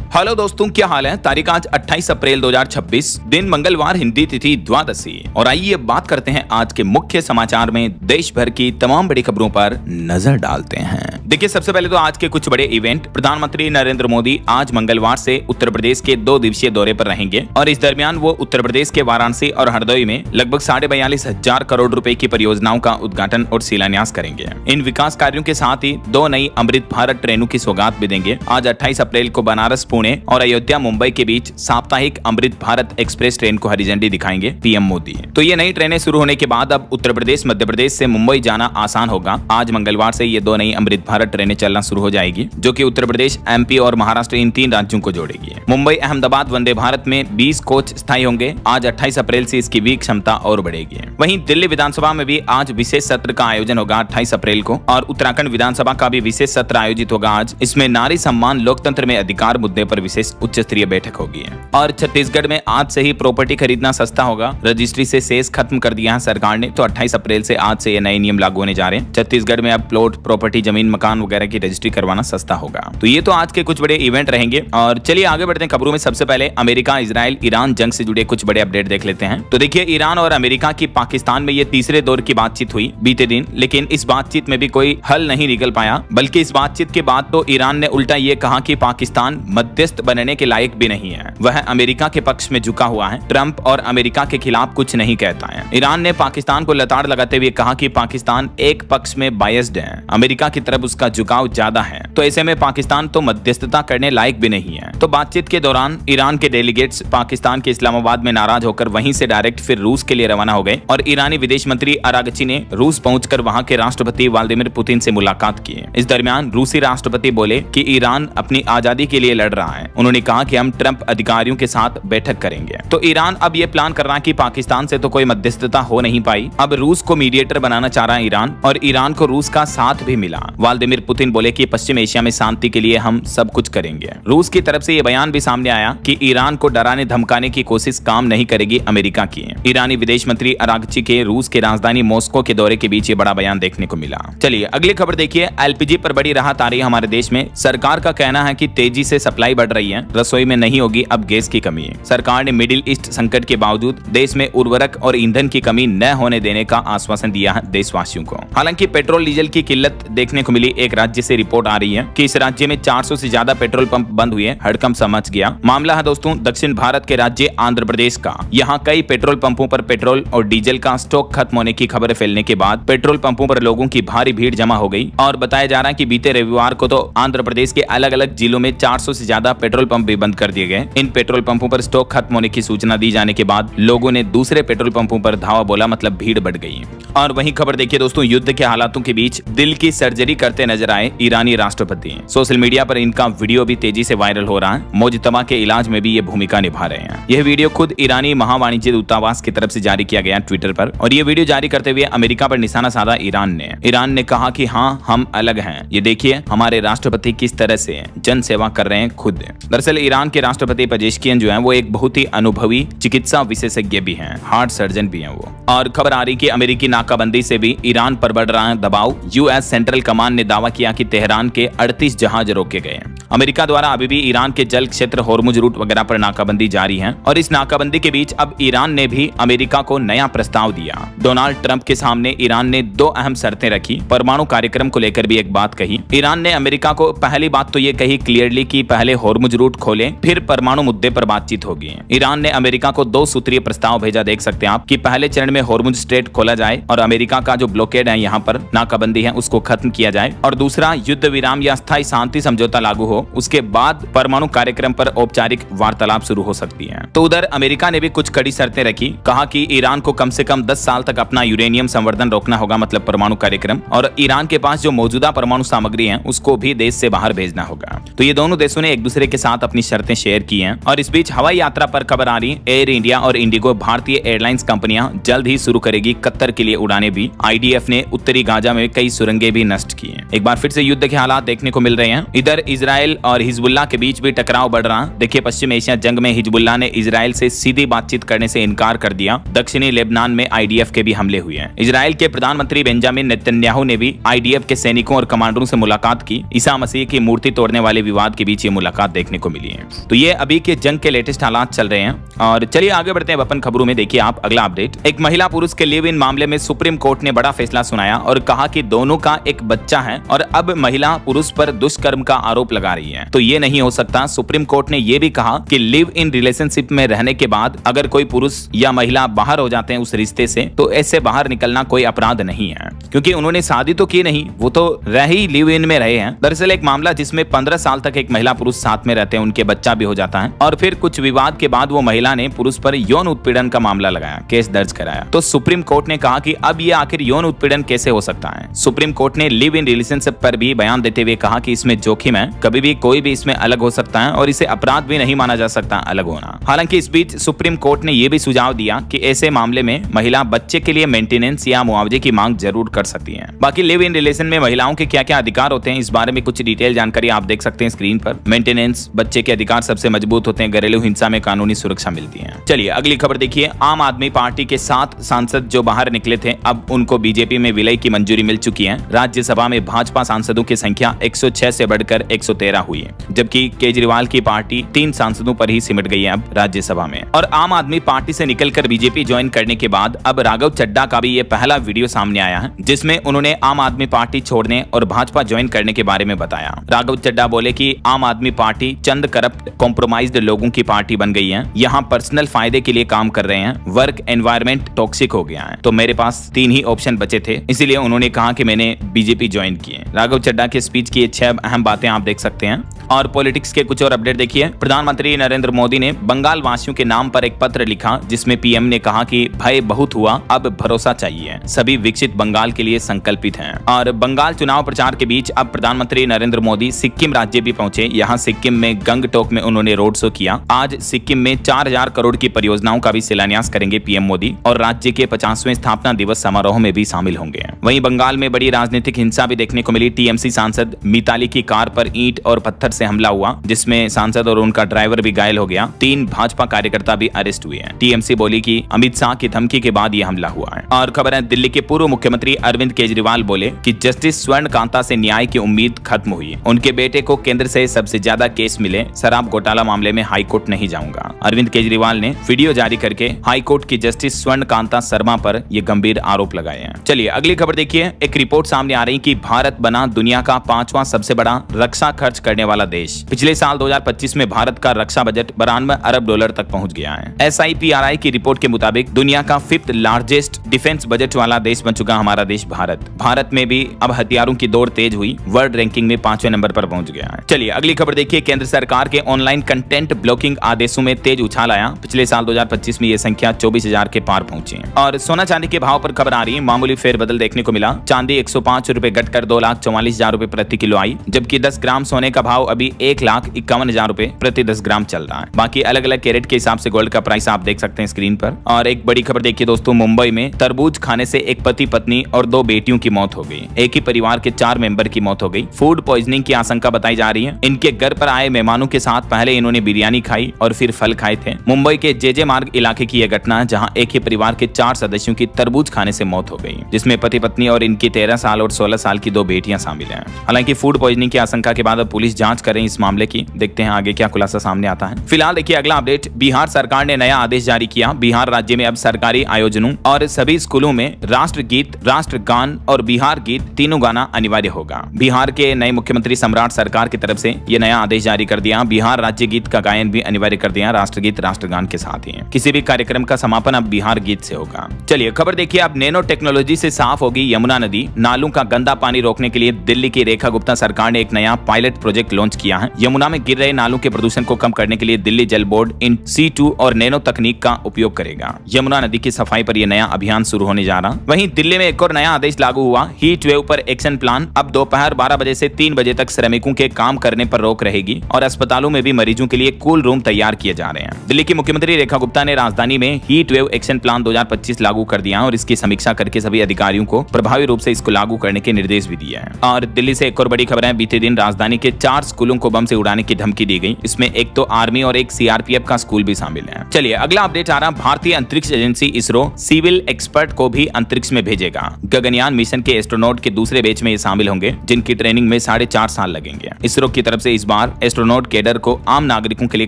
Hello दोस्तों, क्या हाल है। तारीख आज 28 अप्रैल 2026, दिन मंगलवार, हिंदी तिथि द्वादशी। और आइए बात करते हैं आज के मुख्य समाचार में देश भर की तमाम बड़ी खबरों पर नजर डालते हैं। देखिए, सबसे पहले तो आज के कुछ बड़े इवेंट। प्रधानमंत्री नरेंद्र मोदी आज मंगलवार से उत्तर प्रदेश के 2 दिवसीय दौरे पर रहेंगे और इस दरमियान वो उत्तर प्रदेश के वाराणसी और हरदोई में लगभग 42,500 करोड़ रुपए की परियोजनाओं का उद्घाटन और शिलान्यास करेंगे। इन विकास कार्यों के साथ ही 2 नई अमृत भारत ट्रेनों की सौगात भी देंगे। आज 28 अप्रैल को बनारस, पुणे और अयोध्या मुंबई के बीच साप्ताहिक अमृत भारत एक्सप्रेस ट्रेन को हरी झंडी दिखाएंगे पीएम मोदी। तो ये नई ट्रेनें शुरू होने के बाद अब उत्तर प्रदेश, मध्य प्रदेश से मुंबई जाना आसान होगा। आज मंगलवार से ये 2 नई अमृत भारत ट्रेनें चलना शुरू हो जाएगी, जो कि उत्तर प्रदेश, एमपी और महाराष्ट्र इन 3 राज्यों को जोड़ेगी। मुंबई अहमदाबाद वंदे भारत में 20 कोच स्थायी होंगे। आज 28 अप्रैल से इसकी भी क्षमता और बढ़ेगी। वहीं दिल्ली विधानसभा में भी आज विशेष सत्र का आयोजन होगा 28 अप्रैल को, और उत्तराखंड विधानसभा का भी विशेष सत्र आयोजित होगा आज। इसमें नारी सम्मान लोकतंत्र में अधिकार मुद्दे पर विशेष उच्च स्तरीय बैठक होगी। और छत्तीसगढ़ में आज से ही प्रॉपर्टी खरीदना सस्ता होगा। रजिस्ट्री से सेस खत्म कर दिया है सरकार ने। तो 28 अप्रैल से आज से ये नए नियम लागू होने जा रहे हैं। छत्तीसगढ़ में अब प्लॉट, प्रॉपर्टी, जमीन, मकान वगैरह की रजिस्ट्री करवाना सस्ता होगा। तो ये तो आज के कुछ बड़े इवेंट रहेंगे। और चलिए आगे बढ़ते हैं खबरों में। सबसे पहले अमेरिका, इजराइल, ईरान जंग से जुड़े कुछ बड़े अपडेट देख लेते हैं। तो देखिए, ईरान और अमेरिका की पाकिस्तान में ये तीसरे दौर की बातचीत हुई बीते दिन, लेकिन इस बातचीत में भी कोई हल नहीं निकल पाया। बल्कि इस बातचीत के बाद तो ईरान ने उल्टा ये कहा कि पाकिस्तान मध्यस्थ बनने के लायक भी नहीं है, वह अमेरिका के पक्ष में झुका हुआ है, ट्रंप और अमेरिका के खिलाफ कुछ नहीं कहता है। ईरान ने पाकिस्तान को लताड़ लगाते हुए कहा कि पाकिस्तान एक पक्ष में बायस्ड है, अमेरिका की तरफ उसका झुकाव ज्यादा है, तो ऐसे में पाकिस्तान तो मध्यस्थता करने लायक भी नहीं है। तो बातचीत के दौरान ईरान के डेलीगेट्स पाकिस्तान के इस्लामाबाद में नाराज होकर वहीं से डायरेक्ट फिर रूस के लिए रवाना हो गए और ईरानी विदेश मंत्री अरागची ने रूस पहुंचकर वहां के राष्ट्रपति व्लादिमीर पुतिन से मुलाकात की। इस दरमियान रूसी राष्ट्रपति बोले कि ईरान अपनी आजादी के लिए लड़ रहा है। उन्होंने कहा कि हम ट्रंप अधिकारियों के साथ बैठक करेंगे। तो ईरान अब ये प्लान कर रहा है कि पाकिस्तान से तो कोई मध्यस्थता हो नहीं पाई, अब रूस को मीडिएटर बनाना चाह रहा है ईरान, और ईरान को रूस का साथ भी मिला। व्लादिमीर पुतिन बोले कि पश्चिम एशिया में शांति के लिए हम सब कुछ करेंगे। रूस की तरफ से ये बयान भी सामने आया कि ईरान को डराने धमकाने की कोशिश काम नहीं करेगी अमेरिका की। ईरानी विदेश मंत्री अरागची के रूस की राजधानी मॉस्को के दौरे के बीच ये बड़ा बयान देखने को मिला। चलिए अगली खबर देखिए। एलपीजी पर बड़ी राहत आ रही है हमारे देश में। सरकार का कहना है कि तेजी से सप्लाई बढ़ रही है, रसोई में नहीं होगी अब गैस की कमी। सरकार ने मिडिल ईस्ट संकट के बावजूद देश में उर्वरक और ईंधन की कमी न होने देने का आश्वासन दिया है देशवासियों को। हालांकि पेट्रोल डीजल की किल्लत देखने को मिली। एक राज्य से रिपोर्ट आ रही है कि इस राज्य में 400 से ज्यादा पेट्रोल पंप बंद हुए। हड़कंप सा मच गया। मामला है दोस्तों दक्षिण भारत के राज्य आंध्र प्रदेश का। यहाँ कई पेट्रोल पंपों पर पेट्रोल और डीजल का स्टॉक खत्म होने की खबर फैलने के बाद पेट्रोल पंपों पर लोगों की भारी भीड़ जमा हो गई। और बताया जा रहा है कि बीते रविवार को तो आंध्र प्रदेश के अलग अलग जिलों में 400 से ज्यादा पेट्रोल पंप भी बंद कर दिए गए। इन पेट्रोल पंपों पर स्टॉक खत्म होने की सूचना दी जाने के बाद लोगों ने दूसरे पेट्रोल पंपों पर धावा बोला, मतलब भीड़ बढ़ गई। और वहीं खबर देखिए दोस्तों, युद्ध के हालातों के बीच दिल की सर्जरी करते नजर आए ईरानी राष्ट्रपति। सोशल मीडिया पर इनका वीडियो भी तेजी से वायरल हो रहा है। मोजतबा के इलाज में भी ये भूमिका निभा रहे हैं। यह वीडियो खुद ईरानी महावाणिज्य दूतावास की तरफ से जारी किया गया ट्विटर पर। और ये वीडियो जारी करते हुए अमेरिका पर निशाना साधा ईरान ने कहा कि हाँ, हम अलग हैं। ये देखिए हमारे राष्ट्रपति किस तरह से जन सेवा कर रहे हैं खुद। दरअसल ईरान के राष्ट्रपति पेजेश्कियन जो है वो एक बहुत ही अनुभवी चिकित्सा विशेषज्ञ भी हैं, हार्ट सर्जन भी हैं वो। और खबर आ रही कि अमेरिकी नाकाबंदी से भी ईरान पर बढ़ रहा है दबाव। यूएस सेंट्रल कमांड ने दावा किया कि तेहरान के 38 जहाज रोके गए। अमेरिका द्वारा अभी भी ईरान के जल क्षेत्र, होर्मुज रूट वगैरह पर नाकाबंदी जारी है। और इस नाकाबंदी के बीच अब ईरान ने भी अमेरिका को नया प्रस्ताव दिया। डोनाल्ड ट्रंप के सामने ईरान ने 2 अहम शर्तें रखी। परमाणु कार्यक्रम को लेकर भी एक बात कही। ईरान ने अमेरिका को पहली बात तो ये कही क्लियरली कि पहले होर्मुज रूट खोलें, फिर परमाणु मुद्दे पर बातचीत होगी। ईरान ने अमेरिका को 2 सूत्रीय प्रस्ताव भेजा, देख सकते हैं आप, कि पहले चरण में होर्मुज स्ट्रेट खोला जाए और अमेरिका का जो ब्लॉकेड है, यहाँ पर नाकाबंदी है, उसको खत्म किया जाए। और दूसरा, युद्ध विराम या स्थायी शांति समझौता लागू हो, उसके बाद परमाणु कार्यक्रम पर औपचारिक वार्तालाप शुरू हो सकती है। तो उधर अमेरिका ने भी कुछ कड़ी शर्तें रखी। कहा कि ईरान को कम से कम 10 साल तक अपना यूरेनियम संवर्धन रोकना होगा, मतलब परमाणु कार्यक्रम, और ईरान के पास जो मौजूदा परमाणु सामग्री है उसको भी देश से बाहर भेजना होगा। तो ये दोनों देशों ने एक दूसरे के साथ अपनी शर्तें शेयर की हैं। और इस बीच हवाई यात्रा पर खबर आ रही है। एयर इंडिया और इंडिगो भारतीय एयरलाइंस कंपनियां जल्द ही शुरू करेगी कतर के लिए उड़ानें भी। आईडीएफ ने उत्तरी गाजा में कई सुरंगें भी नष्ट की हैं। एक बार फिर से युद्ध के हालात देखने को मिल रहे हैं। इधर इजराइल और हिजबुल्लाह के बीच भी टकराव बढ़ रहा। देखिए, पश्चिम एशिया जंग में हिजबुल्लाह ने इजराइल से सीधी बातचीत करने से इनकार कर दिया। दक्षिणी लेबनान में आईडीएफ के भी हमले हुए हैं। इजराइल के प्रधानमंत्री बेंजामिन नेतन्याहू ने भी आईडीएफ के सैनिकों और कमांडरों से मुलाकात की। ईसा मसीह की मूर्ति तोड़ने वाले विवाद के बीच ये मुलाकात देखने देखने को मिली है। तो ये अभी के जंग के लेटेस्ट हालात चल रहे हैं। और चलिए आगे बढ़ते हैं अपन खबरों में। देखिए आप अगला अपडेट, एक महिला पुरुष के लिव इन मामले में सुप्रीम कोर्ट ने बड़ा फैसला सुनाया और कहा कि दोनों का एक बच्चा है और अब महिला पुरुष पर दुष्कर्म का आरोप लगा रही है। तो ये नहीं हो सकता। सुप्रीम कोर्ट ने यह भी कहा कि लिव इन रिलेशनशिप में रहने के बाद अगर कोई पुरुष या महिला बाहर हो जाते हैं उस रिश्ते से, तो ऐसे बाहर निकलना कोई अपराध नहीं है, क्योंकि उन्होंने शादी तो की नहीं, वो तो रह ही लिव इन में रहे हैं। दरअसल एक मामला जिसमें 15 साल तक एक महिला पुरुष साथ में रहते हैं, उनके बच्चा भी हो जाता है और फिर कुछ विवाद के बाद वो महिला ने पुरुष पर यौन उत्पीड़न का मामला लगाया, केस दर्ज कराया। तो सुप्रीम कोर्ट ने कहा कि अब ये आखिर यौन उत्पीड़न कैसे हो सकता है। सुप्रीम कोर्ट ने लिव इन रिलेशनशिप पर भी बयान देते हुए कहा कि इसमें जोखिम है, कभी भी कोई भी इसमें अलग हो सकता है और इसे अपराध भी नहीं माना जा सकता अलग होना। हालांकि इस बीच सुप्रीम कोर्ट ने यह भी सुझाव दिया कि ऐसे मामले में महिला बच्चे के लिए मेंटेनेंस या मुआवजे की मांग जरूर कर सकती है। बाकी लिव इन रिलेशन में महिलाओं के क्या क्या अधिकार होते हैं, इस बारे में कुछ डिटेल जानकारी आप देख सकते हैं स्क्रीन पर। मेंटेनेंस, बच्चे के अधिकार सबसे मजबूत होते हैं, घरेलू हिंसा में कानूनी सुरक्षा मिलती है। चलिए अगली खबर देखिए, आम आदमी पार्टी के 7 सांसद जो बाहर निकले थे, अब उनको बीजेपी में विलय की मंजूरी मिल चुकी है। राज्यसभा में भाजपा सांसदों की संख्या 106 से बढ़कर 113 हुई है, जबकि केजरीवाल की पार्टी 3 सांसदों पर ही सिमट गई है अब राज्यसभा में। और आम आदमी पार्टी से निकलकर बीजेपी ज्वाइन करने के बाद अब राघव चड्ढा का भी ये पहला वीडियो सामने आया है, जिसमें उन्होंने आम आदमी पार्टी छोड़ने और भाजपा ज्वाइन करने के बारे में बताया। राघव चड्ढा बोले कि आम आदमी पार्टी चंद करप्ट कॉम्प्रोमाइज्ड लोगों की पार्टी बन गई है, यहाँ पर्सनल फायदे के लिए काम कर रहे हैं, वर्क एनवायरनमेंट टॉक्सिक हो गया है, तो मेरे पास 3 ही ऑप्शन बचे थे, इसीलिए उन्होंने कहा कि मैंने बीजेपी ज्वाइन की है। राघव चड्ढा के स्पीच की 6 अहम बातें आप देख सकते हैं। और पॉलिटिक्स के कुछ और अपडेट देखिए, प्रधानमंत्री नरेंद्र मोदी ने बंगाल वासियों के नाम पर एक पत्र लिखा, जिसमें पीएम ने कहा कि भय बहुत हुआ, अब भरोसा चाहिए, सभी विकसित बंगाल के लिए संकल्पित हैं। और बंगाल चुनाव प्रचार के बीच अब प्रधानमंत्री नरेंद्र मोदी सिक्किम राज्य भी पहुंचे। यहाँ सिक्किम में गंगटोक में उन्होंने रोड शो किया। आज सिक्किम में 4000 करोड़ की परियोजनाओं का भी शिलान्यास करेंगे पीएम मोदी और राज्य के 50वें स्थापना दिवस समारोह में भी शामिल होंगे। वहीं बंगाल में बड़ी राजनीतिक हिंसा भी देखने को मिली। टीएमसी सांसद मिताली की कार पर ईंट और पत्थर से हमला हुआ, जिसमें सांसद और उनका ड्राइवर भी घायल हो गया। 3 भाजपा कार्यकर्ता भी अरेस्ट हुए हैं। टीएमसी बोली कि अमित शाह की धमकी के बाद यह हमला हुआ है। और खबर है, दिल्ली के पूर्व मुख्यमंत्री अरविंद केजरीवाल बोले कि जस्टिस स्वर्णकांता से न्याय की उम्मीद खत्म हुई। उनके बेटे को केंद्र से सबसे ज्यादा केस मिले, शराब घोटाला मामले में हाईकोर्ट नहीं जाऊंगा। अरविंद केजरीवाल ने वीडियो जारी करके हाईकोर्ट की जस्टिस स्वर्णकांता शर्मा पर यह गंभीर आरोप लगाए हैं। चलिए अगली खबर देखिए, एक रिपोर्ट सामने आ रही कि भारत बना दुनिया का 5वां सबसे बड़ा रक्षा खर्च करने वाला देश। पिछले साल 2025 में भारत का रक्षा बजट 92 अरब डॉलर तक पहुंच गया है। SIPRI की रिपोर्ट के मुताबिक दुनिया का 5th लार्जेस्ट डिफेंस बजट वाला देश बन चुका हमारा देश भारत। भारत में भी अब हथियारों की दौड़ तेज हुई, वर्ल्ड रैंकिंग में 5वें नंबर पर पहुंच गया है। चलिए अगली खबर देखिए, केंद्र सरकार के ऑनलाइन कंटेंट ब्लॉकिंग आदेशों में तेज उछाल आया। पिछले साल 2025 में यह संख्या 24,000 के पार पहुंची है। और सोना चांदी के भाव पर खबर आ रही है, मामूली फेरबदल देखने को मिला। चांदी 105 रुपए घटकर 2,44,000 रुपए प्रति किलो आई, जबकि 10 ग्राम सोने का भाव अभी 1,51,000 रुपए प्रति 10 ग्राम चल रहा है। बाकी अलग अलग कैरेट के हिसाब से गोल्ड का प्राइस आप देख सकते हैं स्क्रीन पर। और एक बड़ी खबर देखिए दोस्तों, मुंबई में तरबूज खाने से एक पति पत्नी और 2 बेटियों की मौत हो गई। एक ही परिवार के 4 मेंबर की मौत हो गई। फूड पॉइजनिंग की आशंका बताई जा रही है। इनके घर पर आए मेहमानों के साथ पहले इन्होंने बिरयानी खाई और फिर फल खाए थे। मुंबई के जेजे मार्ग इलाके की यह घटना है, जहां एक ही परिवार के 4 सदस्यों की तरबूज खाने से मौत हो गई, जिसमें पति पत्नी और इनकी 13 साल और 16 साल की 2 बेटियां शामिल हैं। हालांकि फूड पॉइजनिंग की आशंका के बाद अब पुलिस जांच कर रही है इस मामले की। देखते हैं आगे क्या खुलासा सामने आता है। फिलहाल देखिए अगला अपडेट, बिहार सरकार ने नया आदेश जारी किया। बिहार राज्य में अब सरकारी आयोजनों और सभी स्कूलों में राष्ट्रगीत, राष्ट्रगान और बिहार गीत तीनों गाना अनिवार्य होगा। बिहार के नए मुख्यमंत्री सम्राट सरकार की तरफ से यह नया आदेश जारी कर दिया। बिहार राज्य गीत का गायन भी अनिवार्य कर दिया, राष्ट्रगीत राष्ट्रगान के साथ ही। किसी भी कार्यक्रम का समापन अब बिहार गीत से होगा। चलिए खबर देखिए, अब नैनो टेक्नोलॉजी से साफ होगी यमुना नदी। नालों का गंदा पानी रोकने के लिए दिल्ली की रेखा गुप्ता सरकार ने एक नया पायलट प्रोजेक्ट लॉन्च किया है। यमुना में गिर रहे नालों के प्रदूषण को कम करने के लिए दिल्ली जल बोर्ड इन C2 और नैनो तकनीक का उपयोग करेगा। यमुना नदी की सफाई पर यह नया अभियान शुरू होने जा रहा। वहीं दिल्ली में एक और नया आदेश लागू हुआ, हीट वेव पर एक्शन प्लान। अब दोपहर 12 बजे से 3 बजे तक श्रमिकों के काम करने पर रोक रहेगी और अस्पतालों में भी मरीजों के लिए कूल रूम तैयार किए जा रहे हैं। दिल्ली की मुख्यमंत्री रेखा गुप्ता ने राजधानी में हीट वेव एक्शन प्लान 2025 लागू कर दिया और इसकी समीक्षा करके सभी अधिकारियों को प्रभावी रूप से इसको लागू करने के निर्देश भी दिए हैं। और दिल्ली से एक और बड़ी खबर है, बीते दिन राजधानी के 4 स्कूलों को बम से उड़ाने की धमकी दी गई। इसमें एक तो आर्मी और एक सीआरपीएफ का स्कूल भी शामिल है। चलिए अगला अपडेट आ रहा, भारतीय अंतरिक्ष एजेंसी इसरो सिविल एक्सपर्ट को भी अंतरिक्ष में भेजेगा। गगनयान मिशन के एस्ट्रोनॉट के दूसरे बैच में ये शामिल होंगे, जिनकी ट्रेनिंग में 4.5 साल लगेंगे। इसरो की तरफ से इस बार एस्ट्रोनॉट कैडर को आम नागरिकों के लिए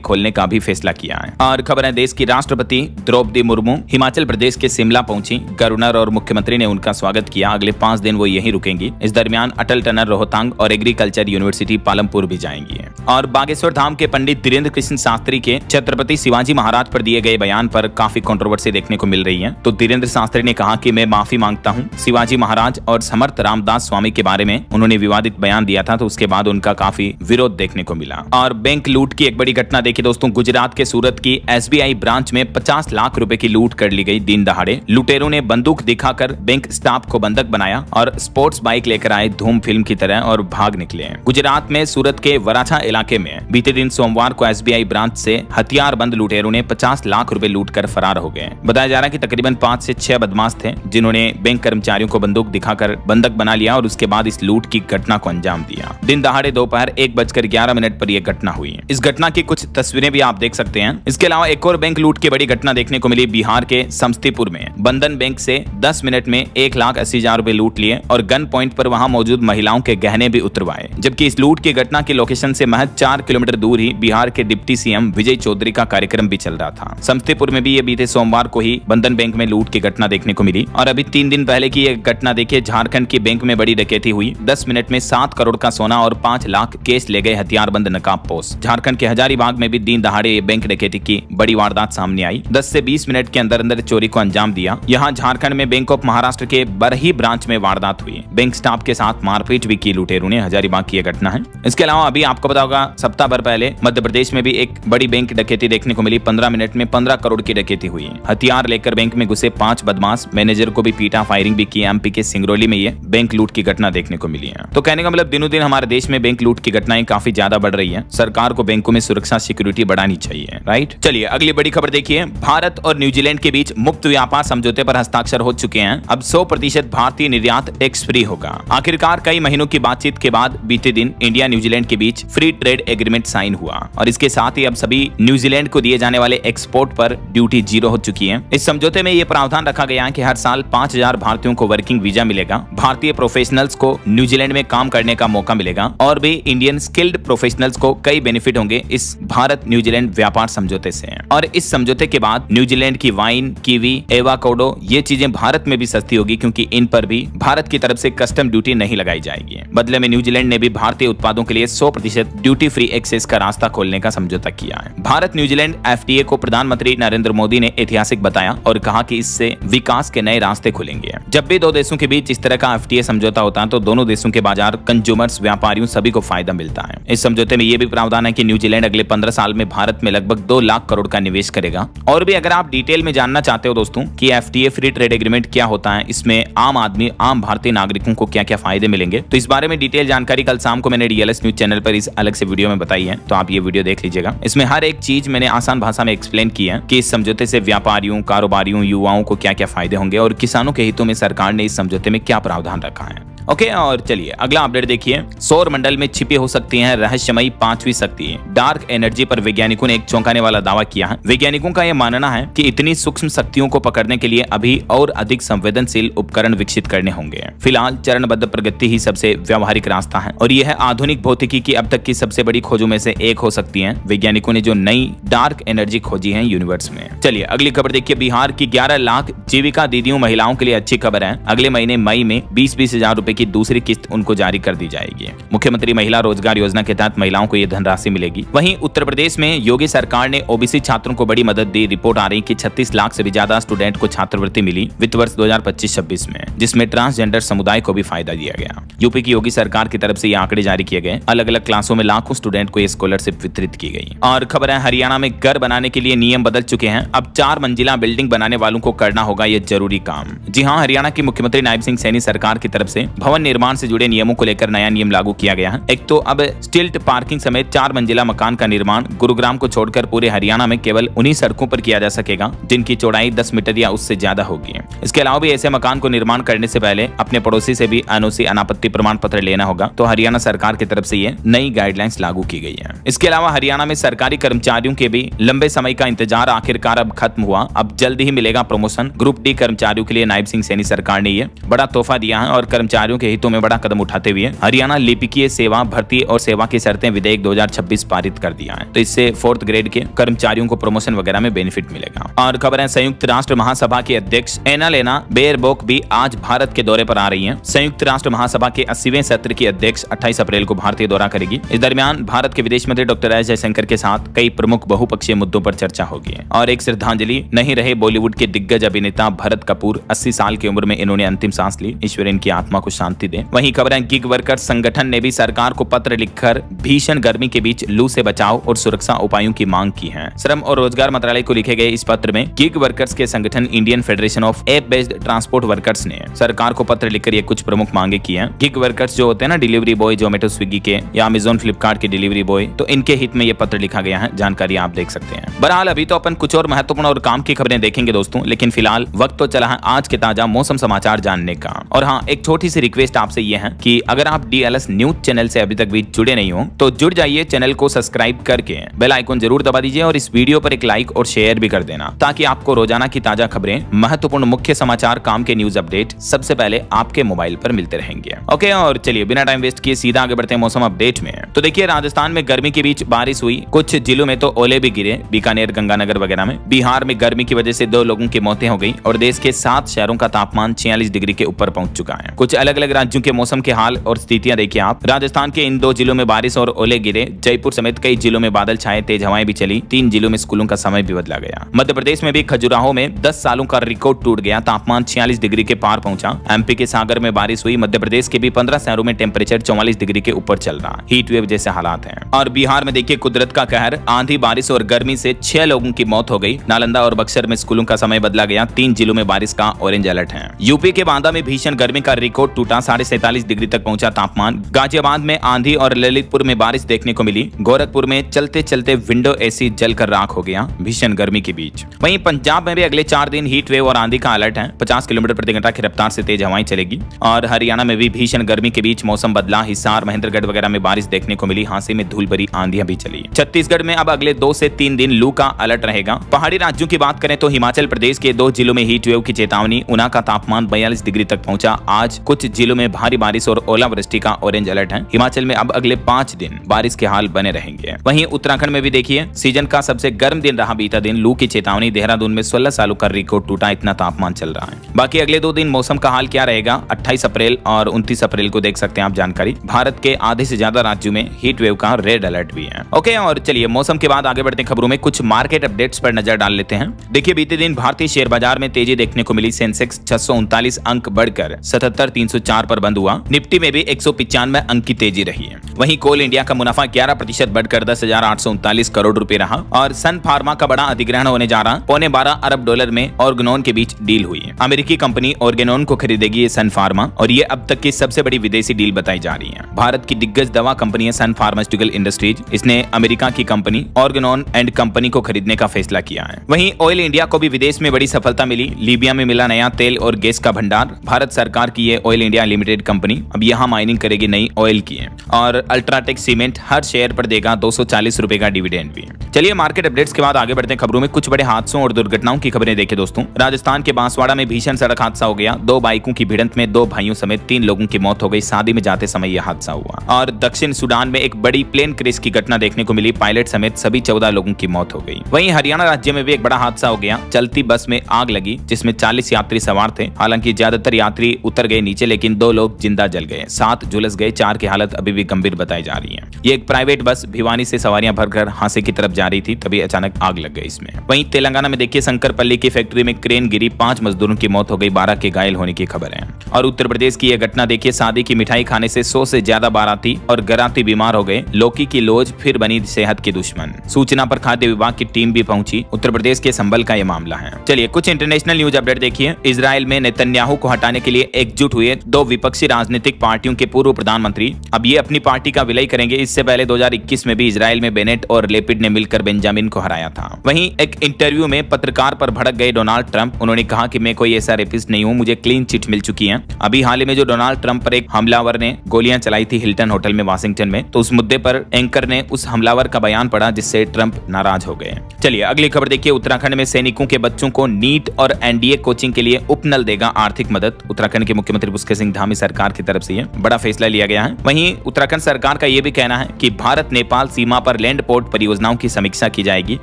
खोलने का भी फैसला किया है। और खबर है, देश की राष्ट्रपति द्रौपदी मुर्मू हिमाचल प्रदेश के शिमला पहुंची। गवर्नर और मुख्यमंत्री ने उनका स्वागत किया। अगले 5 दिन वो यहीं रुकेंगी। इस दरमियान अटल टनल रोहतांग और एग्रीकल्चर यूनिवर्सिटी पालमपुर भी जाएंगी। और बागेश्वर धाम के पंडित धीरेन्द्र कृष्ण शास्त्री के छत्रपति शिवाजी महाराज पर दिए गए बयान पर काफी कंट्रोवर्सी देखने को मिल रही है। तो धीरेन्द्र शास्त्री ने कहा कि मैं माफी मांगता हूं, शिवाजी महाराज और समर्थ रामदास स्वामी के बारे में उन्होंने विवादित बयान दिया था, तो उसके बाद उनका काफी विरोध देखने को मिला। और बैंक लूट की एक बड़ी घटना देखी दोस्तों, गुजरात के सूरत की एसबीआई ब्रांच में 50 लाख रुपए की लूट कर ली गई दिन दहाड़े। लुटेरों ने बंदूक दिखाकर बैंक स्टाफ को बंधक बनाया और स्पोर्ट्स बाइक लेकर आए धूम फिल्म की तरह और भाग निकले। गुजरात में सूरत के वराछा इलाके में बीते दिन सोमवार को एसबीआई ब्रांच से हथियारबंद लुटेरों ने 50 लाख रुपए लूट कर फरार हो गए। बताया जा रहा है कि तकरीबन 5 से 6 बदमाश थे, जिन्होंने बैंक कर्मचारियों को बंदूक दिखाकर बंधक बना लिया और उसके बाद इस लूट की घटना को अंजाम दिया। दिन दहाड़े दोपहर 1:11 पर यह घटना हुई। इस घटना की कुछ तस्वीरें भी आप देख सकते हैं। इसके अलावा एक और बैंक लूट की बड़ी घटना देखने को मिली बिहार के समस्तीपुर में। बंधन बैंक से 10 मिनट में 1,80,000 रुपए लूट लिए और गन पॉइंट पर वहां मौजूद महिलाओं के गहने भी उतरवाए। जबकि इस लूट की घटना की लोकेशन से महज 4 किलोमीटर दूर ही बिहार के डिप्टी सीएम विजय चौधरी का कार्यक्रम भी चल रहा था। समस्तीपुर में भी ये बीते सोमवार को ही बंधन बैंक में लूट की घटना देखने को मिली। और अभी 3 दिन पहले की एक घटना देखिए, झारखंड की बैंक में बड़ी डकैती हुई। 10 मिनट में 7 करोड़ का सोना और 5 लाख केस ले गए हथियारबंद नकाबपोश। झारखंड के हजारीबाग में भी दिन दहाड़े बैंक डकैती की बड़ी वारदात सामने आई। 10 से 20 मिनट के अंदर अंदर चोरी को अंजाम दिया। यहाँ झारखंड में बैंक ऑफ महाराष्ट्र के बरही ब्रांच में वारदात हुई। बैंक स्टाफ के साथ मारपीट भी की लुटेरों ने। हजारीबाग की यह घटना है। इसके अलावा अभी आपको पता होगा, सप्ताह भर पहले मध्य प्रदेश में भी एक बड़ी बैंक डकैती देखने को मिली। 15 मिनट में 15 करोड़ की डकैती हुई। हथियार लेकर बैंक में घुसे 5 बदमाश, मैनेजर को भी पीटा, फायरिंग भी की। एमपी के सिंगरौली में ये बैंक लूट की घटना देखने को मिली है। तो कहने का मतलब दिनों दिन हमारे देश में बैंक लूट की घटनाएं काफी ज्यादा बढ़ रही है। सरकार को बैंकों में सुरक्षा सिक्योरिटी बढ़ानी चाहिए, राइट। चलिए अगली बड़ी खबर देखिए, भारत और न्यूजीलैंड के बीच मुक्त व्यापार समझौते पर हस्ताक्षर हो चुके हैं। अब 100% भारतीय निर्यात टैक्स फ्री होगा। आखिरकार कई महीनों की बातचीत के बाद बीते दिन इंडिया न्यूजीलैंड के बीच फ्री ट्रेड एग्रीमेंट साइन हुआ और इसके साथ ही अब सभी न्यूजीलैंड को दिए जाने वाले एक्सपोर्ट पर ड्यूटी 0 हो चुकी है। इस समझौते में यह प्रावधान रखा गया है कि हर साल 5,000 भारतीयों को वर्किंग वीजा मिलेगा। भारतीय प्रोफेशनल्स को न्यूजीलैंड में काम करने का मौका मिलेगा और भी इंडियन स्किल्ड प्रोफेशनल्स को कई बेनिफिट होंगे इस भारत न्यूजीलैंड व्यापार समझौते से। और इस समझौते के बाद न्यूजीलैंड की वाइन, कीवी, एवाकाडो ये चीजें भारत में भी सस्ती होगी, क्योंकि इन पर भी भारत की तरफ से कस्टम ड्यूटी नहीं लगाई जाएगी। बदले में न्यूजीलैंड ने भी भारतीय उत्पादों के लिए 100% ड्यूटी फ्री एक्सेस का रास्ता खोलने का समझौता किया है। भारत न्यूजीलैंड एफटीए को प्रधानमंत्री नरेंद्र मोदी ने ऐतिहासिक बताया और कहा कि इससे विकास के नए रास्ते खुलेंगे। जब भी दो देशों के बीच इस तरह का एफटीए समझौता होता है तो दोनों देशों के बाजार, कंज्यूमर्स, व्यापारियों सभी को फायदा मिलता है। इस समझौते में यह भी प्रावधान है कि न्यूजीलैंड अगले 15 साल में भारत में लगभग 2 लाख करोड़ का निवेश करेगा। और भी अगर आप डिटेल में जानना चाहते हो दोस्तों कि एफटीए फ्री ट्रेड एग्रीमेंट क्या होता है, इसमें आम आदमी, आम भारतीय नागरिकों को क्या क्या फायदे मिलेंगे, तो इस बारे में डिटेल जानकारी कल शाम को मैंने डीएलएस न्यूज चैनल पर इस अलग से वीडियो में बताई है, तो आप ये वीडियो देख लीजिएगा। इसमें हर एक चीज मैंने आसान भाषा में एक्सप्लेन की है कि इस समझौते से व्यापारियों, कारोबारियों, युवाओं को क्या क्या फायदे होंगे और किसानों के हितों में सरकार ने इस समझौते में क्या प्रावधान रखा है। ओके, और चलिए अगला अपडेट देखिए। सौर मंडल में छिपी हो सकती हैं रहस्यमयी 5वीं शक्ति डार्क एनर्जी पर वैज्ञानिकों ने एक चौंकाने वाला दावा किया है। वैज्ञानिकों का यह मानना है कि इतनी सूक्ष्म शक्तियों को पकड़ने के लिए अभी और अधिक संवेदनशील उपकरण विकसित करने होंगे। फिलहाल चरणबद्ध प्रगति ही सबसे व्यावहारिक रास्ता है और यह आधुनिक भौतिकी की अब तक की सबसे बड़ी खोजों में से एक हो सकती है। वैज्ञानिकों ने जो नई डार्क एनर्जी खोजी है यूनिवर्स में। चलिए अगली खबर देखिए। बिहार की 11 लाख जीविका दीदियों महिलाओं के लिए अच्छी खबर है। अगले महीने मई में 20-20 हजार रुपए की दूसरी किस्त उनको जारी कर दी जाएगी। मुख्यमंत्री महिला रोजगार योजना के तहत महिलाओं को यह धनराशि मिलेगी। वहीं उत्तर प्रदेश में योगी सरकार ने ओबीसी छात्रों को बड़ी मदद दी। रिपोर्ट आ रही कि 36 लाख से भी ज्यादा स्टूडेंट को छात्रवृत्ति मिली वित्त वर्ष 2025-26 में, जिसमें ट्रांसजेंडर समुदाय को भी फायदा दिया गया। यूपी की योगी सरकार की तरफ से ये आंकड़े जारी किए गए। अलग अलग क्लासों में लाखों स्टूडेंट को ये स्कॉलरशिप वितरित की गई। और खबर है हरियाणा में घर बनाने के लिए नियम बदल चुके हैं। अब 4 मंजिला बिल्डिंग बनाने वालों को करना होगा ये जरूरी काम। जी हाँ, हरियाणा की मुख्यमंत्री नायब सिंह सैनी सरकार की तरफ से भवन निर्माण से जुड़े नियमों को लेकर नया नियम लागू किया गया है। एक तो अब स्टिल्ट पार्किंग समेत 4 मंजिला मकान का निर्माण गुरुग्राम को छोड़कर पूरे हरियाणा में केवल उन्हीं सड़कों पर किया जा सकेगा जिनकी चौड़ाई 10 मीटर या उससे ज्यादा होगी। इसके अलावा भी ऐसे मकान को निर्माण करने से पहले अपने पड़ोसी से भी एनओसी अनापत्ति प्रमाण पत्र लेना होगा। तो हरियाणा सरकार की तरफ से ये नई गाइडलाइंस लागू की गई है। इसके अलावा हरियाणा में सरकारी कर्मचारियों के भी लंबे समय का इंतजार आखिरकार अब खत्म हुआ। अब जल्द ही मिलेगा प्रमोशन। ग्रुप डी कर्मचारियों के लिए नायब सिंह सैनी सरकार ने ये बड़ा तोहफा दिया है और कर्मचारियों के हितों में बड़ा कदम उठाते हुए हरियाणा लिपिकीय सेवा भर्ती और सेवा की शर्तें विधेयक 2026 पारित कर दिया है। तो इससे 4th ग्रेड के कर्मचारियों को प्रमोशन वगैरह में बेनिफिट मिलेगा। और खबर है संयुक्त राष्ट्र महासभा की अध्यक्ष एनालेना बेयरबोक भी आज भारत के दौरे पर आ रही हैं। संयुक्त राष्ट्र महासभा के 80वें सत्र की अध्यक्ष 28 अप्रैल को भारतीय दौरा करेगी। इस दरमियान भारत के विदेश मंत्री डॉक्टर एस जयशंकर के साथ कई प्रमुख बहुपक्षीय मुद्दों पर चर्चा होगी। और एक श्रद्धांजलि नहीं रहे बॉलीवुड के दिग्गज अभिनेता भरत कपूर। 80 साल की उम्र में इन्होंने अंतिम सांस ली। ईश्वर इनकी आत्मा को शांति दे। वहीं खबर है गिग वर्कर्स संगठन ने भी सरकार को पत्र लिखकर भीषण गर्मी के बीच लू से बचाव और सुरक्षा उपायों की मांग की है। श्रम और रोजगार मंत्रालय को लिखे गए इस पत्र में गिग वर्कर्स के संगठन Indian federation of app based transport workers ने सरकार को पत्र लिखकर ये कुछ प्रमुख मांगे की हैं। गिग वर्कर्स जो होते हैं ना, डिलीवरी बॉय, जोमेटो स्विगी के या अमेजोन फ्लिपकार्ट के डिलीवरी बॉय, तो इनके हित में ये पत्र लिखा गया है। जानकारी आप देख सकते हैं। बहरहाल अभी तो अपन कुछ और महत्वपूर्ण और काम की खबरें देखेंगे दोस्तों, लेकिन फिलहाल वक्त तो चला है आज के ताजा मौसम समाचार जानने का। और हाँ, एक छोटी सी रिक्वेस्ट आपसे ये है कि अगर आप DLS न्यूज चैनल से अभी तक भी जुड़े नहीं हो तो जुड़ जाइए। चैनल को सब्सक्राइब करके बेल आइकन जरूर दबा दीजिए और इस वीडियो पर एक लाइक और शेयर भी कर देना ताकि आपको रोजाना की ताजा खबरें, महत्वपूर्ण मुख्य समाचार, काम के न्यूज अपडेट सबसे पहले आपके मोबाइल पर मिलते रहेंगे। ओके, और चलिए बिना टाइम वेस्ट किए सीधा आगे बढ़ते हैं मौसम अपडेट में। तो देखिए, राजस्थान में गर्मी के बीच बारिश हुई। कुछ जिलों में तो ओले भी गिरे, बीकानेर, गंगानगर वगैरह में। बिहार में गर्मी की वजह से 2 लोगों की मौतें हो गई और देश के 7 शहरों का तापमान 46 डिग्री के ऊपर पहुंच चुका है। कुछ अलग अलग राज्यों के मौसम के हाल और स्थितियां देखिए आप। राजस्थान के इन 2 जिलों में बारिश और ओले गिरे। जयपुर समेत कई जिलों में बादल छाए, तेज हवाएं भी चली। 3 जिलों में स्कूलों का समय भी बदला गया। मध्य प्रदेश में भी खजुराहो में 10 सालों का रिकॉर्ड टूट गया। तापमान 46 डिग्री के पार पहुंचा। MP के सागर में बारिश हुई। मध्य प्रदेश के भी 15 शहरों में टेम्परेचर 44 डिग्री के ऊपर चल रहा। हीट वेव जैसे हालात हैं। और बिहार में देखिए, कुदरत का कहर, आंधी, बारिश और गर्मी से 6 लोगों की मौत हो गई। नालंदा और बक्सर में स्कूलों का समय बदला गया। 3 जिलों में बारिश का ऑरेंज अलर्ट है। यूपी के बांदा में भीषण गर्मी का रिकॉर्ड टूटा। 47.5 डिग्री तक पहुंचा तापमान। गाजियाबाद में आंधी और ललितपुर में बारिश देखने को मिली। गोरखपुर में चलते चलते विंडो AC जलकर राख हो गया भीषण गर्मी के बीच। वहीं पंजाब में भी अगले 4 दिन हीट वेव और आंधी का अलर्ट है। 50 किलोमीटर प्रति घंटा की रफ्तार से तेज हवाएं चलेगी। और हरियाणा में भी भीषण गर्मी के बीच मौसम बदला। हिसार, महेंद्रगढ़ वगैरह में बारिश देखने को मिली। हांसी में धूल भरी आंधियां भी चली। छत्तीसगढ़ में अब अगले 2 से 3 दिन लू का अलर्ट रहेगा। पहाड़ी राज्यों की बात करें तो हिमाचल प्रदेश के 2 जिलों में हीट वेव की चेतावनी। ऊना का तापमान 42 डिग्री तक पहुंचा। आज कुछ जिलों में भारी बारिश और ओलावृष्टि का ऑरेंज अलर्ट है। हिमाचल में अब अगले 5 दिन बारिश के हाल बने रहेंगे। वहीं उत्तराखंड में भी देखिए, सीजन का सबसे गर्म दिन रहा बीता दिन। लू की चेतावनी। देहरादून में 16 सालों का रिकॉर्ड टूटा। इतना तापमान चल रहा है। बाकी अगले 2 दिन मौसम का हाल क्या रहेगा, 28 अप्रैल और 29 अप्रैल को देख सकते हैं आप जानकारी। भारत के आधे से ज्यादा राज्यों में हीट वेव का रेड अलर्ट भी है। ओके, और चलिए मौसम के बाद आगे बढ़ते खबरों में कुछ मार्केट अपडेट्स पर नजर डाल लेते हैं। देखिए, बीते दिन भारतीय शेयर बाजार में तेजी देखने को मिली। सेंसेक्स 639 अंक बढ़कर 77,304 पर बंद हुआ। निफ्टी में भी 195 अंक की तेजी रही है। वहीं कोल इंडिया का मुनाफा 11% बढ़कर 10,839 करोड़ रुपए रहा। और सन फार्मा का बड़ा अधिग्रहण होने जा रहा। $12.25 अरब में ऑर्गेनोन के बीच डील हुई है। अमेरिकी कंपनी ऑर्गेनोन को खरीदेगी सन फार्मा और ये अब तक की सबसे बड़ी विदेशी डील बताई जा रही है। भारत की दिग्गज दवा कंपनी है सन फार्मास्यूटिकल इंडस्ट्रीज। इसने अमेरिका की कंपनी ऑर्गेनोन एंड कंपनी को खरीदने का फैसला किया है। वहीं ऑयल इंडिया को भी विदेश में बड़ी सफलता मिली। लीबिया में मिला नया तेल और गैस का भंडार। भारत सरकार की ये ऑयल इंडिया लिमिटेड कंपनी अब यहाँ माइनिंग करेगी नई ऑयल की है। और अल्ट्राटेक सीमेंट हर शेयर पर देगा 240 रुपए का डिविडेंड भी। चलिए मार्केट अपडेट्स के बाद आगे बढ़ते हैं खबरों में। कुछ बड़े हादसों और दुर्घटनाओं की खबरें देखें दोस्तों। राजस्थान के बांसवाड़ा में भीषण सड़क हादसा हो गया। 2 बाइकों की भिड़ंत में 2 भाइयों समेत 3 लोगों की मौत हो गई। शादी में जाते समय यह हादसा हुआ। और दक्षिण सूडान में एक बड़ी प्लेन क्रैश की घटना देखने को मिली। पायलट समेत सभी 14 लोगों की मौत हो गई। वहीं हरियाणा राज्य में भी एक बड़ा हादसा हो गया। चलती बस में आग लगी जिसमें 40 यात्री सवार थे। हालांकि ज्यादातर यात्री उतर गए नीचे, लेकिन 2 लोग जिंदा जल गए, 7 झुलस गए। 4 की हालत अभी भी गंभीर बताई जा रही है। ये एक प्राइवेट बस भिवानी से सवारियां भरकर हांसे की तरफ जा रही थी, तभी अचानक आग लग गई इसमें। वहीं तेलंगाना में देखिए, शंकरपल्ली की फैक्ट्री में क्रेन गिरी। 5 मजदूरों की मौत हो गई, 12 के घायल होने की खबर है। और उत्तर प्रदेश की यह घटना देखिए, शादी की मिठाई खाने से 100 से ज्यादा बाराती और गराती बीमार हो गए। लौकी की लोज फिर बनी सेहत की दुश्मन। सूचना पर खाद्य विभाग की टीम भी पहुंची। उत्तर प्रदेश के संभल का यह मामला है। चलिए कुछ इंटरनेशनल न्यूज अपडेट देखिए। इजराइल में नेतन्याहू को हटाने के लिए एकजुट हुए दो विपक्षी राजनीतिक पार्टियों के पूर्व प्रधानमंत्री अब ये अपनी पार्टी का विलय करेंगे। इससे पहले 2021 में भी इजराइल में बेनेट और लेपिड ने मिलकर बेंजामिन को हराया था। वहीं एक इंटरव्यू में पत्रकार पर भड़क गए डोनाल्ड ट्रंप। उन्होंने कहा कि मैं कोई ऐसा रेपिस्ट नहीं हूं, मुझे क्लीन चिट मिल चुकी है। अभी हाल ही में जो डोनाल्ड ट्रंप पर एक हमलावर ने गोलियां चलाई थी हिल्टन होटल में वाशिंगटन में, तो उस मुद्दे पर एंकर ने उस हमलावर का बयान पढ़ा, जिससे ट्रंप नाराज हो गए। चलिए अगली खबर देखिए। उत्तराखंड में सैनिकों के बच्चों को नीट और एनडीए कोचिंग के लिए उपनल देगा आर्थिक मदद। उत्तराखंड के मुख्यमंत्री पुष्कर सिंह धामी सरकार की तरफ से यह बड़ा फैसला लिया गया है। वहीं उत्तराखंड सरकार का यह भी कहना है कि भारत नेपाल सीमा पर लैंड पोर्ट परियोजनाओं की समीक्षा की जाएगी।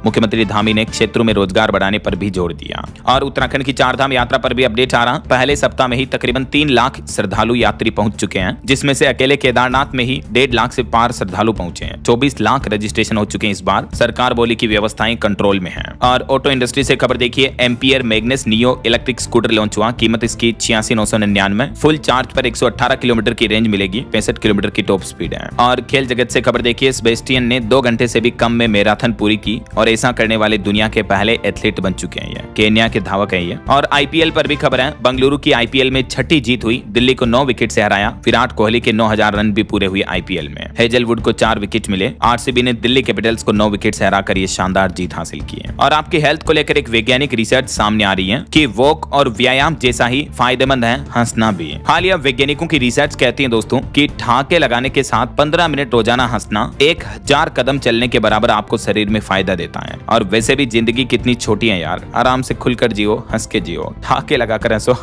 मुख्यमंत्री धामी ने क्षेत्रों में रोजगार बढ़ाने पर भी जोर दिया। और उत्तराखंड की चारधाम यात्रा पर भी अपडेट आ रहा। पहले सप्ताह में ही तकरीबन 3 लाख श्रद्धालु यात्री पहुंच चुके हैं, जिसमें से अकेले केदारनाथ में ही 1.5 लाख से पार श्रद्धालु पहुंचे हैं। 24 लाख रजिस्ट्रेशन हो चुके हैं इस बार। सरकार बोली की व्यवस्थाएं कंट्रोल में है। और ऑटो इंडस्ट्री से खबर देखिए। Ampere Magnus neo electric scooter launch हुआ। कीमत इसकी 86,999। फुल चार्ज पर 118 किलोमीटर की रेंज मिलेगी। 65 किलोमीटर की टॉप स्पीड है। और खेल जगत से खबर देखिए। सेबेस्टियन ने 2 घंटे से भी कम में मैराथन पूरी की और ऐसा करने वाले दुनिया के पहले एथलीट बन चुके हैं। केन्या के धावक है ये। और आईपीएल पर भी खबर है। बंगलुरु की आईपीएल में 6ठी जीत हुई। दिल्ली को 9 विकेट से हराया। विराट कोहली के 9,000 रन भी पूरे हुए आईपीएल में। हेजलवुड को 4 विकेट मिले। आरसीबी ने दिल्ली कैपिटल्स को 9 विकेट से हराकर ये शानदार जीत हासिल की है। और आपकी हेल्थ को लेकर एक वैज्ञानिक रिसर्च सामने आ रही है कि वॉक और व्यायाम जैसा ही फायदेमंद है हंसना भी। हालिया वैज्ञानिकों की रिसर्च कहती है दोस्तों कि ठहाके लगाने के साथ 15 मिनट रोजाना हंसना 1000 कदम चलने के बराबर आपको शरीर में फायदा देता है। और वैसे भी जिंदगी कितनी छोटी है यार, आराम से खुलकर जियो, हंस के जियो, ठहाके लगाकर हंसो।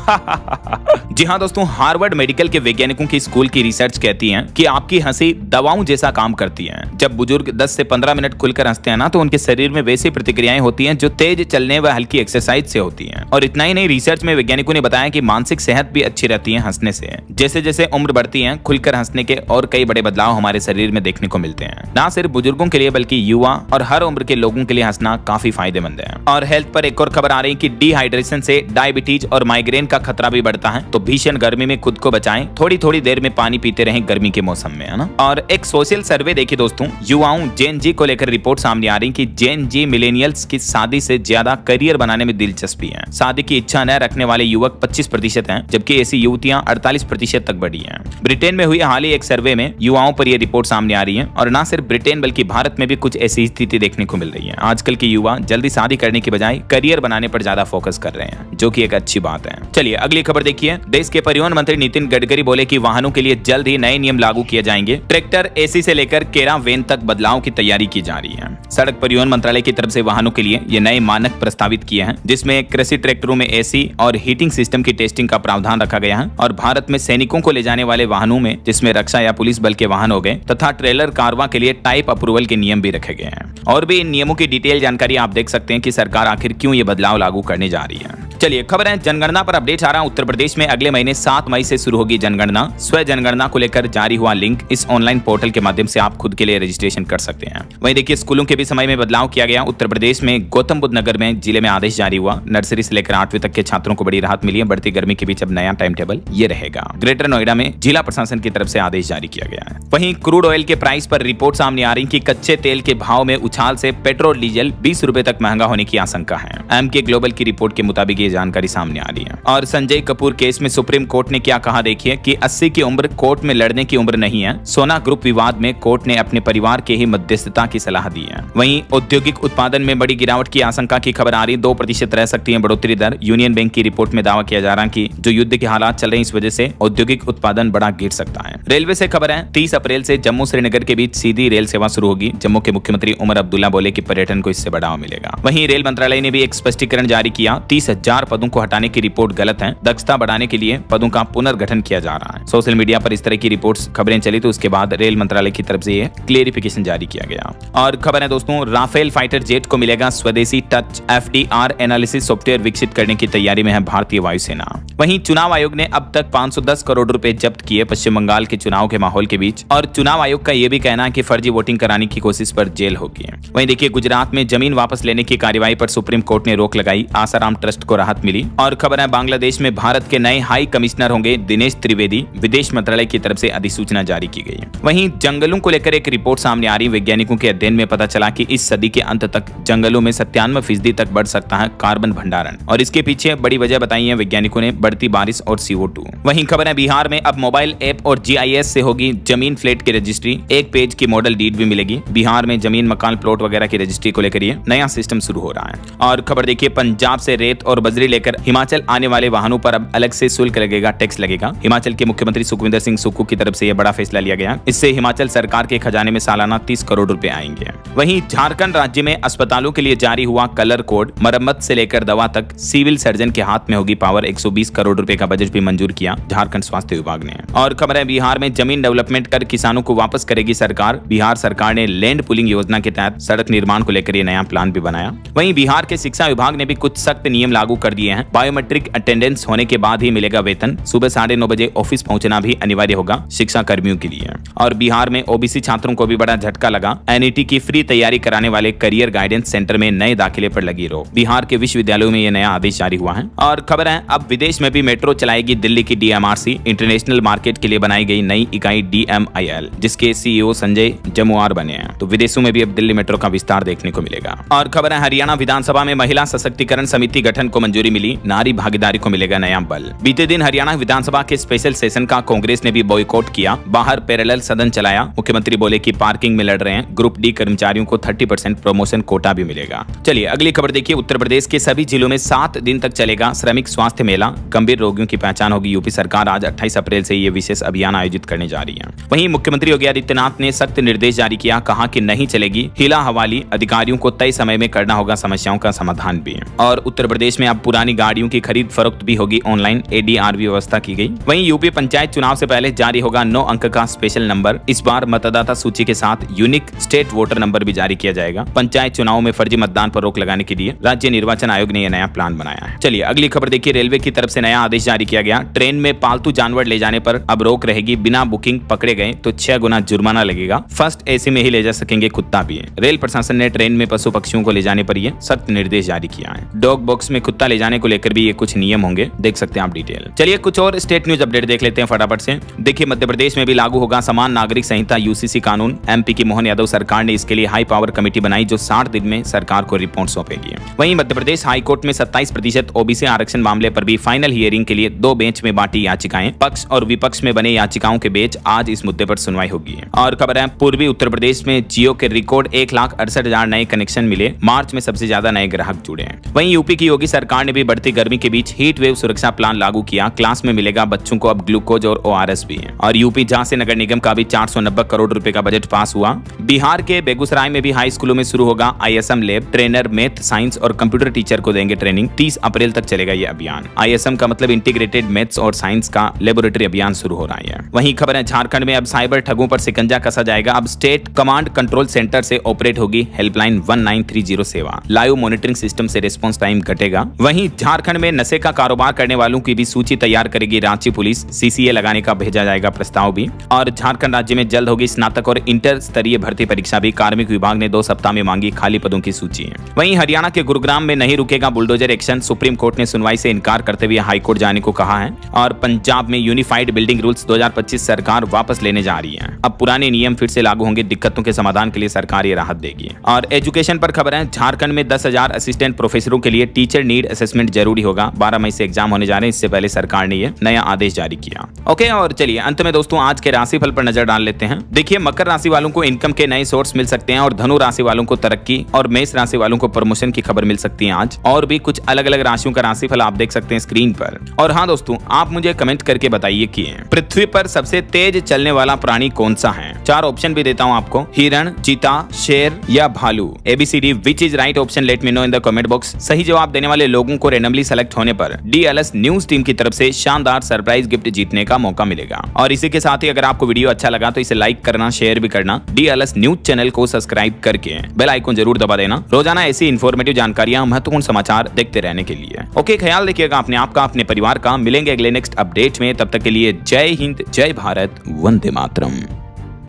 जी हाँ दोस्तों, हार्वर्ड मेडिकल के वैज्ञानिकों की स्कूल की रिसर्च कहती है कि आपकी हंसी दवाओं जैसा काम करती है। जब बुजुर्ग 10 से 15 मिनट खुलकर हंसते हैं ना, तो उनके शरीर में वैसी प्रतिक्रियाएं होती हैं जो तेज चलने व हल्की एक्सरसाइज से होती हैं। और इतना ही नहीं, रिसर्च में वैज्ञानिकों ने बताया कि मानसिक सेहत भी अच्छी रहती है हंसने से। जैसे जैसे उम्र बढ़ती है, खुलकर हंसने के और कई बड़े बदलाव हमारे शरीर में देखने को मिलते हैं। ना सिर्फ बुजुर्गों के लिए बल्कि युवा और हर उम्र के लोगों के लिए हंसना काफी फायदेमंद है। और हेल्थ पर एक और खबर आ रही है कि डिहाइड्रेशन से डायबिटीज और माइग्रेन का खतरा भी बढ़ता है। तो भीषण गर्मी में खुद को बचाएं, थोड़ी थोड़ी देर में पानी पीते रहें गर्मी के मौसम में, है ना। और एक सोशल सर्वे देखिए दोस्तों, युवाओं जेन जी को लेकर रिपोर्ट सामने आ रही कि जेन जी मिलेनियल्स की शादी से ज्यादा करियर बनाने में दिलचस्पी है। शादी की इच्छा न रखने वाले युवक 25% हैं, जबकि ऐसी युवतियां 48% तक बढ़ी हैं। ब्रिटेन में हुई हाल ही एक सर्वे में युवाओं पर यह रिपोर्ट सामने आ रही है। और न सिर्फ ब्रिटेन बल्कि भारत में भी कुछ ऐसी स्थिति देखने को मिल रही है। आजकल के युवा जल्दी शादी करने की बजाय करियर बनाने पर ज्यादा फोकस कर रहे हैं, जो कि एक अच्छी बात है। चलिए अगली खबर देखिए। देश के परिवहन मंत्री नितिन गडकरी बोले कि वाहनों के लिए जल्द ही नए नियम लागू किए जाएंगे। ट्रैक्टर एसी से लेकर केरा वैन तक बदलाव की तैयारी की जा रही है। सड़क परिवहन मंत्रालय की तरफ से वाहनों के लिए ये नए मानक प्रस्तावित किए हैं, जिसमें कृषि ट्रैक्टरों में एसी और हीटिंग सिस्टम की टेस्टिंग का प्रावधान रखा गया है। और भारत में सैनिकों को ले जाने वाले वाहनों में, जिसमें रक्षा या पुलिस बल के वाहन हो गए, तथा ट्रेलर कारवा के लिए टाइप अप्रूवल के नियम भी रखे गए हैं। और भी इन नियमों की डिटेल जानकारी आप देख सकते हैं कि सरकार आखिर क्यों ये बदलाव लागू करने जा रही है। चलिए खबर है जनगणना पर अपडेट आ रहा है। उत्तर प्रदेश में अगले महीने 7 मई से शुरू होगी जनगणना। स्व जनगणना को लेकर जारी हुआ लिंक, इस ऑनलाइन पोर्टल के माध्यम से आप खुद के लिए रजिस्ट्रेशन कर सकते हैं। वहीं देखिए स्कूलों के भी समय में बदलाव किया गया। उत्तर प्रदेश में गौतम बुद्ध नगर में जिले में आदेश जारी हुआ। नर्सरी से लेकर 8वीं तक के छात्रों को बड़ी राहत मिली है। बढ़ती गर्मी के बीच अब नया टाइम टेबल ये रहेगा। ग्रेटर नोएडा में जिला प्रशासन की तरफ से आदेश जारी किया गया है। वहीं क्रूड ऑयल के प्राइस पर रिपोर्ट सामने आ रही कि कच्चे तेल के भाव में उछाल से पेट्रोल डीजल 20 रुपए तक महंगा होने की आशंका है। एमके ग्लोबल की रिपोर्ट के मुताबिक ये जानकारी सामने आ रही है। और संजय कपूर केस में सुप्रीम कोर्ट ने क्या कहा देखिए कि 80 की उम्र कोर्ट में लड़ने की उम्र नहीं है। सोना ग्रुप विवाद में कोर्ट ने अपने परिवार के ही मध्यस्थता की सलाह दी है। वहीं औद्योगिक उत्पादन में बड़ी गिरावट की आशंका की खबर आ रही। 2% रह सकती है बढ़ोतरी दर। यूनियन बैंक की रिपोर्ट में दावा किया जा रहा है कि जो युद्ध के हालात चल रहे हैं, इस वजह से औद्योगिक उत्पादन बड़ा गिर सकता है। रेलवे से खबर है 30 अप्रैल से जम्मू श्रीनगर के बीच सीधी रेल सेवा शुरू होगी। जम्मू के मुख्यमंत्री उमर अब्दुल्ला बोले कि पर्यटन को इससे बढ़ावा मिलेगा। वहीं रेल मंत्रालय ने भी एक स्पष्टीकरण जारी किया। 30,000 पदों को हटाने की रिपोर्ट गलत है। दक्षता बढ़ाने के लिए पदों का पुनर्गठन किया जा रहा है। सोशल मीडिया पर इस तरह की रिपोर्ट्स खबरें चली, तो उसके बाद रेल मंत्रालय की तरफ से ये क्लेरिफिकेशन जारी किया गया। और खबर है दोस्तों, राफेल फाइटर जेट को मिलेगा स्वदेशी टच। FDR एनालिसिस सॉफ्टवेयर विकसित करने की तैयारी में है भारतीय वायुसेना। वहीं चुनाव आयोग ने अब तक 510 करोड़ रुपए जब्त किए पश्चिम बंगाल के चुनाव के माहौल के बीच। और चुनाव आयोग का यह भी कहना है कि फर्जी वोटिंग कराने की कोशिश पर जेल होगी। वहीं देखिए गुजरात में जमीन वापस लेने की कार्यवाही पर सुप्रीम कोर्ट ने रोक लगाई। आसाराम ट्रस्ट को राहत मिली। और खबर है बांग्लादेश में भारत के नए हाई कमिश्नर होंगे दिनेश त्रिवेदी, विदेश मंत्रालय की तरफ से अधिसूचना जारी की गई है। वहीं जंगलों को लेकर एक रिपोर्ट सामने आ रही। वैज्ञानिकों के अध्ययन में पता चला कि इस सदी के अंत तक जंगलों में 97% तक बढ़ सकता है कार्बन भंडारण, और इसके पीछे बड़ी वजह बताई है वैज्ञानिकों ने, बढ़ती बारिश और CO2। वहीं खबर है बिहार में अब मोबाइल ऐप और GIS से होगी जमीन फ्लैट की रजिस्ट्री, एक पेज की मॉडल डीड भी मिलेगी। बिहार में जमीन, मकान, प्लॉट वगैरह की रजिस्ट्री को लेकर ये नया सिस्टम शुरू हो रहा है। और खबर देखिए, पंजाब से रेत और बजरी लेकर हिमाचल आने वाले वाहनों पर अब अलग से शुल्क लगेगा, टैक्स लगेगा। हिमाचल के मुख्यमंत्री सुखविंदर सिंह सुक्खू की तरफ से यह बड़ा फैसला लिया गया। इससे हिमाचल सरकार के खजाने में सालाना 30 करोड़ रुपए आएंगे। वहीं झारखंड राज्य में अस्पतालों के लिए जारी हुआ कलर कोड, मरम्मत से लेकर दवा तक सिविल सर्जन के हाथ में होगी पावर। 120 करोड़ रुपए का बजट भी मंजूर किया झारखंड स्वास्थ्य विभाग ने। और खबर है बिहार में जमीन डेवलपमेंट कर किसानों को वापस करेगी सरकार। बिहार सरकार ने लैंड पुलिंग योजना के तहत सड़क निर्माण को लेकर नया प्लान भी बनाया। वहीं बिहार के शिक्षा विभाग ने भी कुछ सख्त नियम लागू कर दिए हैं। बायोमेट्रिक अटेंडेंस होने के बाद ही मिलेगा वेतन। सुबह 9:30 बजे ऑफिस पहुंचना भी अनिवार्य होगा शिक्षा कर्मियों के लिए। और बिहार में OBC छात्रों को भी बड़ा झटका लगा। NET की फ्री तैयारी कराने वाले करियर गाइडेंस सेंटर में नए दाखिले पर लगी रोक। बिहार के विश्वविद्यालयों में यह नया आदेश जारी हुआ है। और खबर है अब विदेश में भी मेट्रो चलाएगी दिल्ली की DMRC। इंटरनेशनल मार्केट के लिए बनाई गई नई इकाई DMIL, जिसके CEO संजय जमुआर बने हैं। तो विदेशों में भी अब दिल्ली मेट्रो का विस्तार देखने को मिलेगा। और खबर है हरियाणा विधानसभा में महिला सशक्तिकरण समिति गठन को मंजूरी मिली। नारी भागीदारी को मिलेगा नया बल। बीते दिन हरियाणा विधानसभा के स्पेशल सेशन का कांग्रेस ने भी बॉयकॉट किया। बाहर पैरेलल सदन चलाया। मुख्यमंत्री बोले कि पार्किंग में लड़ रहे हैं। ग्रुप D कर्मचारियों को 30% प्रमोशन कोटा भी मिलेगा। चलिए अगली खबर देखिए। उत्तर प्रदेश के सभी जिलों में 7 दिन तक चलेगा श्रमिक स्वास्थ्य मेला। गंभीर रोगियों की पहचान होगी। यूपी सरकार आज 28 अप्रैल से ये विशेष अभियान आयोजित करने जा रही है। वहीं मुख्यमंत्री योगी आदित्यनाथ ने सख्त निर्देश जारी किया। कहा कि नहीं चलेगी हिला हवाली, अधिकारियों को तय समय में करना होगा समस्याओं का समाधान भी। और उत्तर प्रदेश में अब पुरानी गाड़ियों की खरीद फरोख्त भी होगी ऑनलाइन। ADR व्यवस्था की गई। वहीं यूपी पंचायत चुनाव से पहले जारी होगा 9 अंक का स्पेशल नंबर। इस बार मतदाता सूची के साथ यूनिक स्टेट वोटर नंबर भी जारी किया जाएगा। पंचायत चुनाव में फर्जी मतदान पर रोक लगाने के लिए राज्य निर्वाचन आयोग ने यह नया प्लान बनाया है। चलिए अगली खबर देखिए। रेलवे की तरफ से नया आदेश जारी किया गया। ट्रेन में पालतू जानवर ले जाने पर अब रोक रहेगी। बिना बुकिंग पकड़े गए तो 6 गुना जुर्माना लगेगा। फर्स्ट AC में ही ले जा सकेंगे कुत्ता भी। रेल प्रशासन ने ट्रेन में पशु पक्षियों को ले जाने पर यह सख्त निर्देश जारी किया है। डॉग बॉक्स में कुत्ता ले जाने को लेकर भी ये कुछ नियम होंगे, देख सकते हैं आप डिटेल। चलिए कुछ और स्टेट न्यूज अपडेट देख लेते हैं फटाफट से। देखिए मध्य प्रदेश में भी लागू होगा समान नागरिक संहिता UCC कानून। MP की मोहन यादव सरकार ने इसके लिए हाई पावर कमेटी बनाई जो 60 दिन में सरकार को रिपोर्ट सौंपेगी। वहीं मध्य प्रदेश हाईकोर्ट में 27% OBC आरक्षण मामले पर भी फाइनल हियरिंग के लिए 2 बेंच में बांटी याचिकाएं। पक्ष और विपक्ष में बने याचिकाओं के बीच आज इस मुद्दे पर सुनवाई होगी। और खबर है पूर्वी उत्तर प्रदेश में जियो के रिकॉर्ड 1,68,000 नए कनेक्शन मिले। मार्च में सबसे ज्यादा नए ग्राहक जुड़े। वहीं यूपी की योगी सरकार ने भी बढ़ती गर्मी के बीच हीट वेव सुरक्षा प्लान लागू किया। क्लास में मिलेगा बच्चों को अब ग्लूकोज और ORS भी। और यूपी झांसी नगर निगम का भी 490 करोड़ रुपए का बजट पास हुआ। बिहार के बेगूसराय में भी हाई स्कूलों में शुरू होगा ISM lab. Trainer math, science और कंप्यूटर टीचर को देंगे ट्रेनिंग। 30 अप्रैल तक चलेगा ये अभियान। ISM का मतलब इंटीग्रेटेड मैथ्स और साइंस का लेबोरेटरी अभियान शुरू हो रहा है। वहीं खबर है झारखंड में अब साइबर ठगों पर शिकंजा कसा जाएगा। अब स्टेट कमांड कंट्रोल सेंटर से ऑपरेट होगी हेल्पलाइन 1930 सेवा। लाइव मॉनिटरिंग सिस्टम से रिस्पांस टाइम घटेगा। वहीं झारखंड में नशे का कारोबार करने वालों की भी सूची तैयार करेगी रांची पुलिस। CCA लगाने का भेजा जाएगा प्रस्ताव भी। और झारखंड राज्य में जल्द होगी स्नातक और इंटर स्तरीय भर्ती परीक्षा भी। कार्मिक विभाग ने 2 सप्ताह में मांगी खाली पदों की सूची। वहीं हरियाणा के गुरुग्राम में नहीं रुकेगा बुलडोजर एक्शन। सुप्रीम कोर्ट ने सुनवाई से इनकार करते हुए हाईकोर्ट जाने को कहा है। और पंजाब में यूनिफाइड बिल्डिंग रूल्स 2025 सरकार वापस लेने जा रही है। अब पुराने नियम फिर से लागू होंगे। दिक्कतों के समाधान के लिए सरकार ये राहत देगी। और एजुकेशन पर खबर है झारखंड में 10,000 असिस्टेंट प्रोफेसरों के लिए टीचर नीड असेसमेंट जरूरी होगा। 12 मई से एग्जाम होने जा रहे हैं। इससे पहले सरकार ने ये नया आदेश जारी किया। ओके, और चलिए अंत में दोस्तों आज के राशिफल पर नजर डाल लेते हैं। देखिए मकर राशि वालों को इनकम के नए सोर्स मिल सकते हैं और धनु राशि वालों को तरक्की और मेष राशि वालों को प्रमोशन की खबर मिल सकती है आज। और भी कुछ अलग अलग राशियों का राशिफल आप देख सकते हैं स्क्रीन पर। और हाँ दोस्तों, आप मुझे कमेंट करके बताइए कि पृथ्वी पर सबसे तेज चलने वाला प्राणी कौन सा है। 4 ऑप्शन भी देता हूँ आपको, हिरण, चीता, शेर या भालू। ABCD which is right option, let me know in the comment box. सही जवाब देने वाले लोगों को रैंडमली सेलेक्ट होने पर DLS न्यूज टीम की तरफ से शानदार सरप्राइज गिफ्ट जीतने का मौका मिलेगा। और इसी के साथ ही अगर आपको वीडियो अच्छा लगा तो इसे लाइक करना, शेयर भी करना। DLS न्यूज चैनल को सब्सक्राइब करके बेल आइकन जरूर दबा देना रोजाना ऐसी इंफॉर्मेटिव जानकारियां, महत्वपूर्ण समाचार देखते रहने के लिए। ओके, ख्याल रखिएगा अपने आप का, अपने परिवार का। मिलेंगे अगले नेक्स्ट अपडेट में। तब तक के लिए जय हिंद, जय भारत, वंदे मातरम।